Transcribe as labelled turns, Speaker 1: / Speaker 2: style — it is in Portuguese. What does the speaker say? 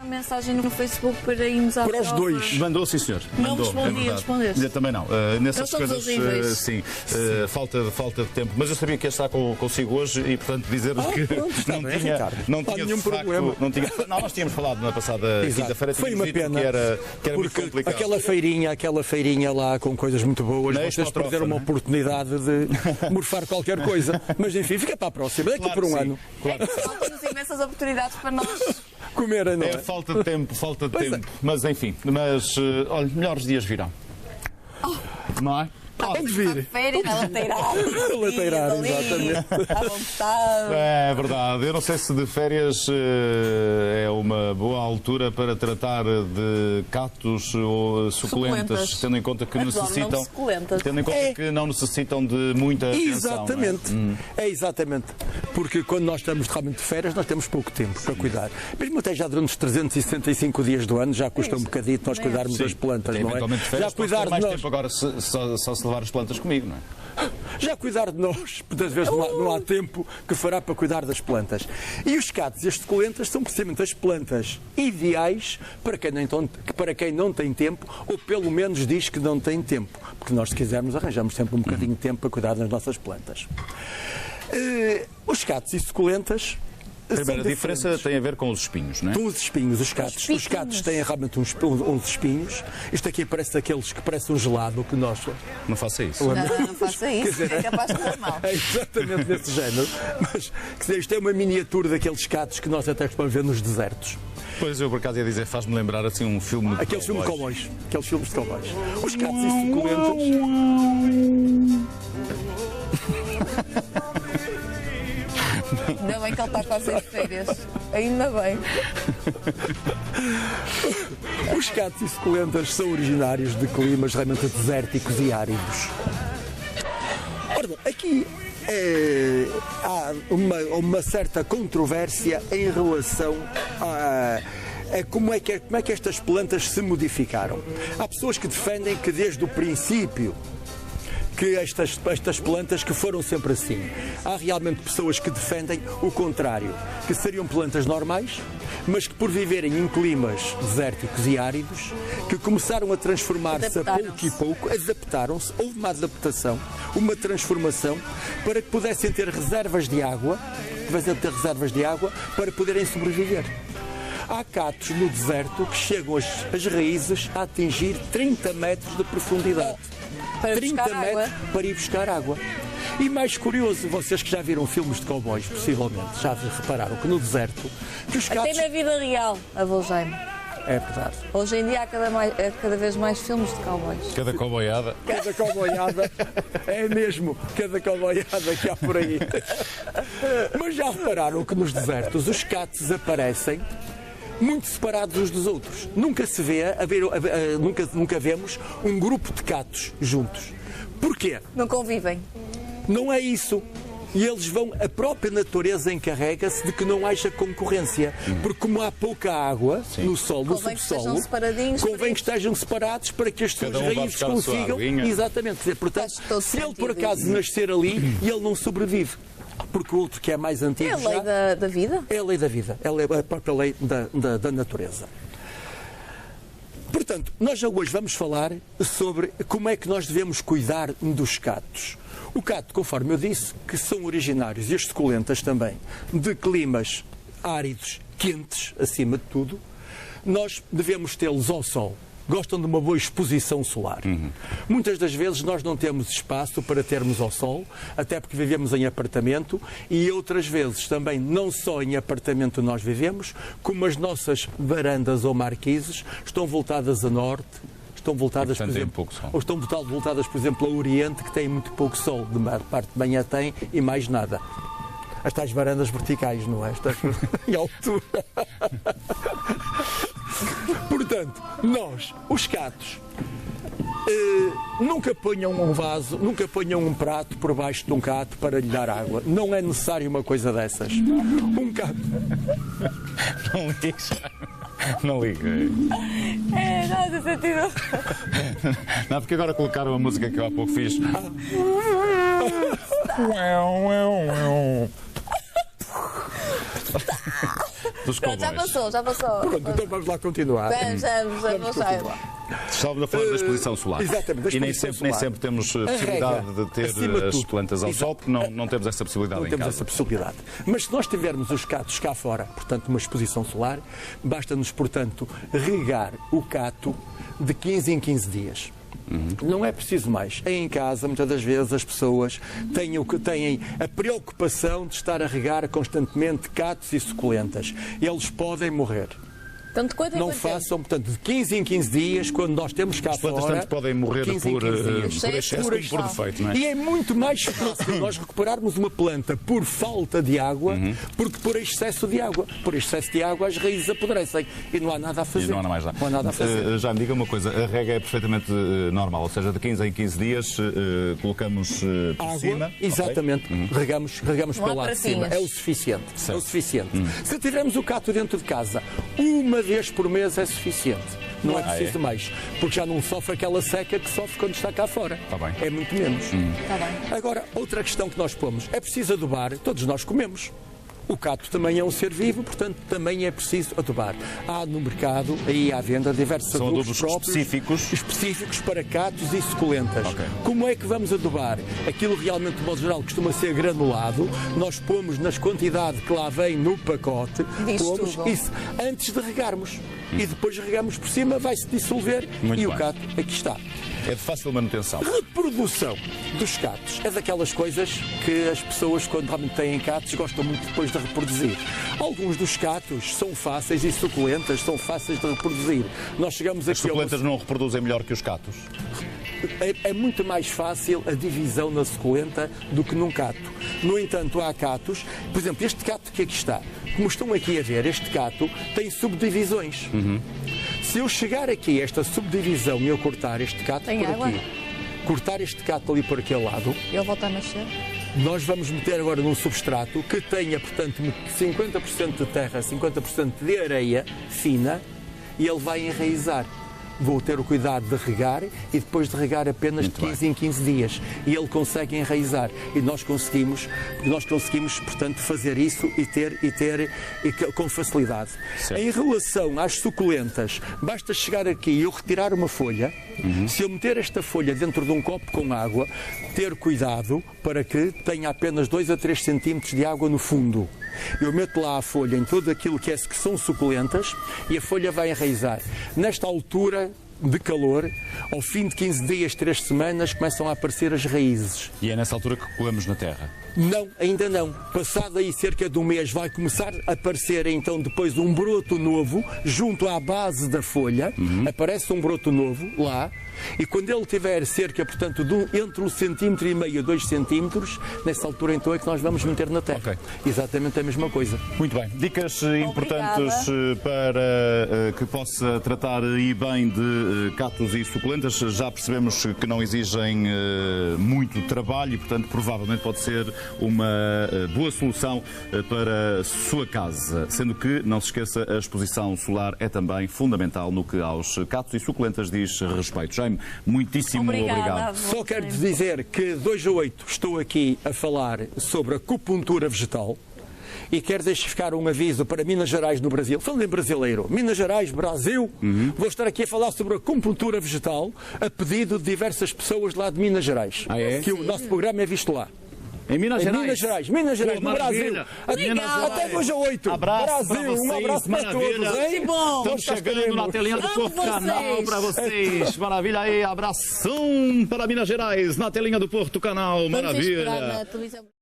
Speaker 1: Uma mensagem no Facebook para irmos à
Speaker 2: Para os
Speaker 1: prova.
Speaker 2: dois.
Speaker 3: Mandou, sim, senhor.
Speaker 1: Não
Speaker 3: Mandou,
Speaker 1: respondi,
Speaker 3: verdade.
Speaker 1: respondeste.
Speaker 3: Eu também não. Nessas
Speaker 1: Nós somos
Speaker 3: coisas,
Speaker 1: horríveis.
Speaker 3: sim. Falta de tempo. Mas eu sabia que ia estar consigo hoje e, portanto, dizer-vos que
Speaker 2: pronto, está
Speaker 3: não
Speaker 2: bem,
Speaker 3: tinha,
Speaker 2: Ricardo.
Speaker 3: não
Speaker 2: Não há
Speaker 3: tinha
Speaker 2: nenhum
Speaker 3: de facto,
Speaker 2: problema.
Speaker 3: Não, nós tínhamos falado na passada
Speaker 2: Exato.
Speaker 3: quinta-feira.
Speaker 2: Foi
Speaker 3: tínhamos
Speaker 2: uma
Speaker 3: dito
Speaker 2: pena,
Speaker 3: que era muito
Speaker 2: porque
Speaker 3: complicado.
Speaker 2: aquela feirinha lá com coisas muito boas,
Speaker 3: Na
Speaker 2: vocês
Speaker 3: Expotrofa,
Speaker 2: perderam uma
Speaker 3: não é?
Speaker 2: oportunidade de morfar qualquer coisa. Mas enfim, fica para a próxima, daqui
Speaker 3: Claro
Speaker 2: por um
Speaker 3: que sim.
Speaker 2: ano.
Speaker 1: Nós temos imensas oportunidades para nós.
Speaker 2: Comer, não é?
Speaker 3: É falta de tempo.
Speaker 2: Pois é.
Speaker 3: Mas, enfim. Olha, melhores dias virão. Não é?
Speaker 2: Vamos vir.
Speaker 1: Férias, na lateral.
Speaker 2: Lateral,
Speaker 1: ali,
Speaker 2: exatamente.
Speaker 1: à vontade.
Speaker 3: É verdade. Eu não sei se de férias é uma boa altura para tratar de cactos ou suculentas, tendo em conta que
Speaker 1: Adoro
Speaker 3: necessitam,
Speaker 1: nomes suculentas.
Speaker 3: tendo em conta que não necessitam de muita atenção.
Speaker 2: Exatamente. É exatamente. Porque quando nós estamos realmente de férias, nós temos pouco tempo para cuidar. Mesmo até já durante os 365 dias do ano, já custa um bocadinho nós cuidarmos das plantas, não é?
Speaker 3: Eventualmente de férias,
Speaker 2: Já cuidar de
Speaker 3: mais
Speaker 2: nós.
Speaker 3: tempo agora só se levar as plantas comigo, não é?
Speaker 2: Já cuidar de nós, muitas vezes não há tempo que fará para cuidar das plantas. E os cactos e as suculentas são precisamente as plantas ideais para quem não tem tempo, ou pelo menos diz que não tem tempo. Porque nós, se quisermos, arranjamos sempre um bocadinho de tempo para cuidar das nossas plantas. Os cactos e suculentas.
Speaker 3: A primeira
Speaker 2: são
Speaker 3: diferença
Speaker 2: diferentes.
Speaker 3: tem a ver com os espinhos, não é?
Speaker 2: São os espinhos, os cactos. Os cactos têm realmente uns espinhos. Isto aqui parece daqueles que parece um gelado que nós.
Speaker 3: Não faça isso.
Speaker 1: Não faça isso, é capaz de dar mal.
Speaker 2: É exatamente desse género. Mas quer dizer, isto é uma miniatura daqueles cactos que nós até costumamos ver nos desertos.
Speaker 3: Pois eu, por acaso, ia dizer, faz-me lembrar assim um filme de
Speaker 2: Aqueles filmes de
Speaker 3: cowboys.
Speaker 2: cowboys. Aqueles filmes de cowboys. Os cactos e suculentas.
Speaker 1: Ainda bem que ele está quase em férias. Ainda bem.
Speaker 2: Os cactos e suculentas são originários de climas realmente desérticos e áridos. Ora bem, aqui há uma certa controvérsia em relação a como é que estas plantas se modificaram. Há pessoas que defendem que desde o princípio que estas plantas que foram sempre assim. Há realmente pessoas que defendem o contrário, que seriam plantas normais, mas que por viverem em climas desérticos e áridos, que começaram a transformar-se a pouco e pouco, adaptaram-se, houve uma adaptação, uma transformação, para que pudessem ter reservas de água, para poderem sobreviver. Há cactos no deserto que chegam as raízes a atingir 30 metros de profundidade.
Speaker 1: Para
Speaker 2: 30
Speaker 1: buscar
Speaker 2: metros
Speaker 1: água.
Speaker 2: para ir buscar água. E mais curioso, vocês que já viram filmes de cowboys, possivelmente, já repararam que no deserto, que os
Speaker 1: Até
Speaker 2: cactos...
Speaker 1: na vida real, a Volgeime.
Speaker 2: É verdade.
Speaker 1: Hoje em dia há cada vez mais filmes de cowboys.
Speaker 3: Cada cowboyada.
Speaker 2: Cada cowboyada, é mesmo, cada cowboyada que há por aí. Mas já repararam que nos desertos os cactos aparecem muito separados uns dos outros. Nunca se vê, nunca vemos um grupo de cactos juntos. Porquê?
Speaker 1: Não convivem.
Speaker 2: Não é isso. E eles vão, a própria natureza encarrega-se de que não haja concorrência. Porque como há pouca água no solo, no
Speaker 1: Convém que estejam
Speaker 2: subsolo,
Speaker 1: separadinhos,
Speaker 2: convém que estejam separados para que as suas
Speaker 3: Cada um vá
Speaker 2: raízes
Speaker 3: buscar a sua
Speaker 2: consigam.
Speaker 3: aguinha.
Speaker 2: Exatamente. Quer dizer, portanto,
Speaker 1: Faz todo
Speaker 2: se ele por
Speaker 1: sentido
Speaker 2: acaso
Speaker 1: isso.
Speaker 2: nascer ali, ele não sobrevive. Porque o outro que é mais antigo
Speaker 1: É a lei
Speaker 2: já,
Speaker 1: da vida.
Speaker 2: é a lei da vida, é a própria lei da natureza. Portanto, nós já hoje vamos falar sobre como é que nós devemos cuidar dos cactos. O cacto, conforme eu disse, que são originários, e as suculentas também, de climas áridos, quentes, acima de tudo, nós devemos tê-los ao sol. Gostam de uma boa exposição solar. Muitas das vezes nós não temos espaço para termos ao sol, até porque vivemos em apartamento, e outras vezes também não só em apartamento nós vivemos, como as nossas varandas ou marquises estão voltadas a norte, estão voltadas, por exemplo, ou estão voltadas, por exemplo, a oriente, que tem muito pouco sol, de parte de manhã tem e mais nada. As tais varandas verticais, não é? Estas em altura. Portanto, nós, os cactos, nunca ponham um vaso, nunca ponham um prato por baixo de um cacto para lhe dar água. Não é necessário uma coisa dessas. Um cacto.
Speaker 3: Não ligues. Não liguei.
Speaker 1: É, nada sentido.
Speaker 3: Não, porque agora colocaram a música que eu há pouco fiz. dos
Speaker 1: Pronto,
Speaker 3: cowboys.
Speaker 1: já passou.
Speaker 2: Pronto, então vamos lá continuar.
Speaker 1: Vamos
Speaker 3: Estávamos a falar da exposição solar.
Speaker 2: Exatamente, da
Speaker 3: E nem
Speaker 2: exposição
Speaker 3: sempre,
Speaker 2: solar.
Speaker 3: temos
Speaker 2: A
Speaker 3: possibilidade
Speaker 2: regra,
Speaker 3: de ter
Speaker 2: acima de
Speaker 3: as
Speaker 2: tudo.
Speaker 3: plantas ao sol, porque não temos essa possibilidade
Speaker 2: Não
Speaker 3: em
Speaker 2: temos
Speaker 3: casa.
Speaker 2: essa possibilidade. Mas se nós tivermos os catos cá fora, portanto, uma exposição solar, basta-nos, portanto, regar o cato de 15 em 15 dias. Não é preciso mais. Em casa, muitas das vezes, as pessoas têm a preocupação de estar a regar constantemente catos e suculentas. Eles podem morrer.
Speaker 1: Tanto quanto é
Speaker 2: Não façam, portanto, de 15 em 15 dias, quando nós temos cá
Speaker 3: As plantas
Speaker 2: fora...
Speaker 3: tanto podem morrer
Speaker 2: 15 em
Speaker 3: por
Speaker 2: 15 dias.
Speaker 3: excesso como por defeito, não é?
Speaker 2: E é muito mais fácil nós recuperarmos uma planta por falta de água porque por excesso de água. Por excesso de água as raízes apodrecem e não há nada a fazer.
Speaker 3: E não há nada mais lá.
Speaker 2: Não há nada a fazer.
Speaker 3: Já me diga uma coisa, a rega é perfeitamente normal, ou seja, de 15 em 15 dias colocamos por
Speaker 2: Água,
Speaker 3: cima.
Speaker 2: exatamente, regamos
Speaker 1: Não há
Speaker 2: para lá de cima.
Speaker 1: pratinhas.
Speaker 2: É o suficiente. É o
Speaker 3: Certo.
Speaker 2: suficiente. Se tivermos o cato dentro de casa, uma vez por mês é suficiente. Não é preciso mais. Porque já não sofre aquela seca que sofre quando está cá fora.
Speaker 3: Tá bem.
Speaker 2: É muito menos.
Speaker 1: Está bem.
Speaker 2: Agora, outra questão que nós pomos. É preciso adubar. Todos nós comemos. O cato também é um ser vivo, portanto, também é preciso adubar. Há no mercado, aí à venda, diversos
Speaker 3: São
Speaker 2: adubos
Speaker 3: adubos
Speaker 2: próprios, específicos para catos e suculentas.
Speaker 3: Ok.
Speaker 2: Como é que vamos adubar? Aquilo realmente, de modo geral, costuma ser granulado. Nós pomos nas quantidades que lá vem no pacote,
Speaker 1: Diz
Speaker 2: pomos
Speaker 1: tudo.
Speaker 2: isso antes de regarmos. E depois regamos por cima, vai-se dissolver
Speaker 3: Muito
Speaker 2: e o
Speaker 3: bem.
Speaker 2: cato aqui está.
Speaker 3: É de fácil manutenção.
Speaker 2: Reprodução dos catos é daquelas coisas que as pessoas, quando realmente têm catos, gostam muito depois de reproduzir. Alguns dos catos são fáceis e suculentas são fáceis de reproduzir. Nós chegamos
Speaker 3: As
Speaker 2: aqui a uma...
Speaker 3: suculentas não reproduzem melhor que os catos?
Speaker 2: É muito mais fácil a divisão na suculenta do que num cato. No entanto, há catos, por exemplo, este cato que aqui está, como estão aqui a ver, este cato tem subdivisões. Se eu chegar aqui a esta subdivisão e eu cortar este cato
Speaker 1: Tem
Speaker 2: por
Speaker 1: água?
Speaker 2: aqui, cortar este cato ali por aquele lado,
Speaker 1: Ele volta a nascer?
Speaker 2: nós vamos meter agora num substrato que tenha, portanto, 50% de terra, 50% de areia fina e ele vai enraizar. Vou ter o cuidado de regar e depois de regar apenas de 15 em 15 dias. E ele consegue enraizar. E nós conseguimos, portanto, fazer isso com facilidade.
Speaker 3: Certo.
Speaker 2: Em relação às suculentas, basta chegar aqui e eu retirar uma folha. Se eu meter esta folha dentro de um copo com água, ter cuidado para que tenha apenas 2 a 3 centímetros de água no fundo. Eu meto lá a folha em tudo aquilo que são suculentas e a folha vai enraizar. Nesta altura de calor, ao fim de 15 dias, 3 semanas, começam a aparecer as raízes.
Speaker 3: E é nessa altura que colamos na terra?
Speaker 2: Não, ainda não. Passado aí cerca de um mês vai começar a aparecer então depois um broto novo junto à base da folha. Aparece um broto novo lá. E quando ele tiver cerca, portanto, entre 1,5 centímetro e 2 centímetros, nessa altura então é que nós vamos meter na terra.
Speaker 3: Ok.
Speaker 2: Exatamente a mesma coisa.
Speaker 3: Muito bem. Dicas importantes para que possa tratar e bem de catos e suculentas. Já percebemos que não exigem muito trabalho e, portanto, provavelmente pode ser uma boa solução para a sua casa. Sendo que, não se esqueça, a exposição solar é também fundamental no que aos catos e suculentas diz respeito. Jaime, muitíssimo obrigado.
Speaker 2: Só quero te dizer que 2 a 8 estou aqui a falar sobre a acupuntura vegetal. E quero deixar ficar um aviso para Minas Gerais no Brasil. Falando em brasileiro, Minas Gerais, Brasil, vou estar aqui a falar sobre a acupuntura vegetal a pedido de diversas pessoas lá de Minas Gerais.
Speaker 3: Ah, é?
Speaker 2: Que o nosso programa é visto lá.
Speaker 3: Em Minas
Speaker 2: Em Minas Gerais, no Brasil. Até 2 a 8.
Speaker 3: Abraço
Speaker 2: Brasil,
Speaker 3: para vocês,
Speaker 2: um abraço para
Speaker 3: maravilha.
Speaker 2: todos. Hein?
Speaker 1: Bom.
Speaker 3: Estamos chegando na telinha do Porto Canal para vocês. Maravilha aí, abração para Minas Gerais, na telinha do Porto Canal.
Speaker 1: Vamos esperar
Speaker 3: Maravilha.
Speaker 1: na televisão.